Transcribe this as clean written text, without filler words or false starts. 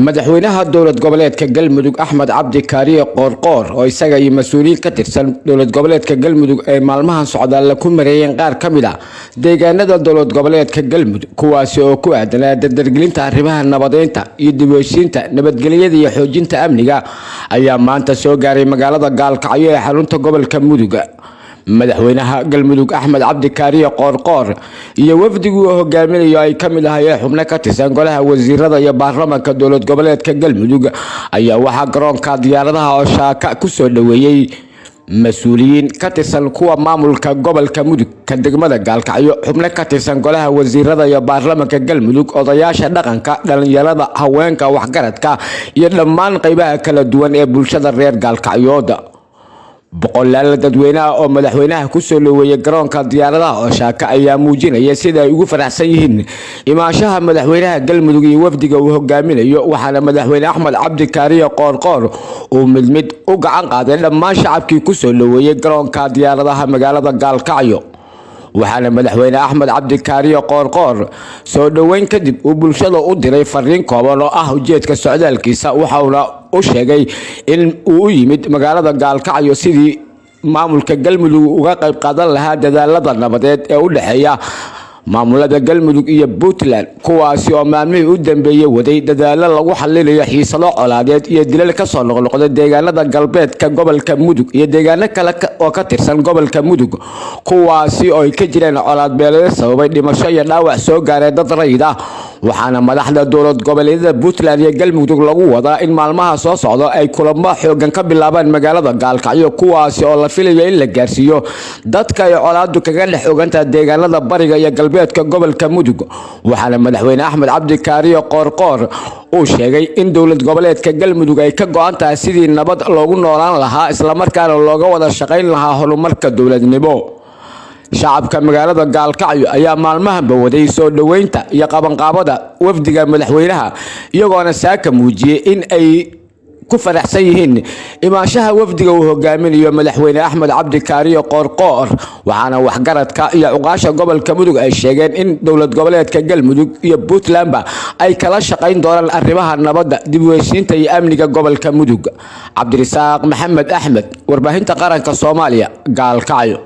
madaxweynaha dowlad goboleedka galmudug axmed cabdi kaariye qoorqoor oo isaga iyo mas'uuliyiin ka tirsan dowlad goboleedka galmudug ee maalmahan socdaal ku mareeyeen qaar ka mid ah deegaanada dowlad goboleedka galmudug kuwaasi oo ku aadanaa dardargelinta arrimaha nabadeynta iyo dib u heshiinta nabadgelyada iyo xoojinta amniga ayaa maanta soo gaaray magaalada gaalkacyo ee xarunta gobolka mudug madaxweynaha galmudug axmed cabdi kaariye qoorqoor iyo wafdigu uu hogaaminayo ay ka mid ahaayeen xubno ka tirsan golaha wasiirada iyo baarlamaanka dowlad goboleedka galmudug ayaa waxaa garoonka diyaaradaha oo shaaka ku soo dhaweeyay mas'uuliyiin ka tirsan kuwa maamulka gobolka mudug ka degmada gaalkacyo xubno ka tirsan golaha wasiirada iyo baarlamaanka galmudug odayaasha dhaqanka dhalinyarada haweenka waxgaradka iyo dhammaan qaybaha kala duwan ee bulshada reer gaalkacyooda boqolaal dadweynaha oo madaxweynaha ku soo dhaweeyay garoonka diyaaradaha oo shaaka ayaa muujinaya sida ay ugu faraxsan yihiin imaanshaha madaxweynaha galmudug iyo wafdiga uu hogaaminayo waxaana madaxweyne axmed cabdi kaariye qoorqoor uu mid u gacan qaaday dhammaan shacabkii ku soo dhaweeyay garoonka diyaaradaha magaalada gaalkacyo waxaana madaxweyne axmed cabdi kaariye qoorqoor soo dhaweyn kadib uu bulshada u diray fariin kooban oo ah ujeedka socdaalkiisa waxaana u sheegay in uu u yimid magaalada gaalkacyo sidii maamulka galmudug uga qayb qaadan lahaa dadaalada nabadeed ee u dhaxeeya maamulada galmudug iyo puntland kuwaasi oo maalmihii u dambeeyay waday dadaalo lagu xalinayo xiisado colaadeed iyo dilal ka soo noqnoqday deegaanada galbeedka gobolka mudug iyo deegaano kale oo ka tirsan gobolka mudug kuwaasi oo ay ka jireen colaad beeleed sababay dhimasho iyo dhaawac soo gaaray dad rayid ah waxaana madaxda dowlad goboleedyada puntland iyo galmudug lagu wadaa in maalmaha soo socda ay kulamo xoogan ka bilaabaan magaalada gaalkacyo kuwaasi oo la filayo in la gaarsiiyo dadka ay colaadu kaga dhex ogantaa deegaanada bariga iyo galbeedka gobolka mudug waxaana madaxweyne axmed cabdi kaariye qoorqoor uu sheegay in dowlad goboleedka galmudug ay ka go'an tahay sidii nabad loogu noolaan lahaa isla markaana looga wada shaqayn lahaa horumarka dowladnimo shacabka magaalada gaalkacyo ayaa maalmahanba waday soo dhaweynta iyo qabanqaabada wafdiga madaxweynaha iyagoona saaka muujiyay in ay ku faraxsan yihiin imaanshaha wafdiga uu hogaaminayo madaxweyne axmed cabdi kaariye qoorqoor waxaana waxgaradka iyo cuqaasha gobolka mudug ay sheegeen in dowlad goboleedka galmudug iyo puntlandba ay kala shaqayn doonaan arrimaha nabadda dib u heshiinta iyo amniga gobolka mudug cabdirasaaq maxamed axmed warbaahinta qaranka Soomaaliya gaalkacyo.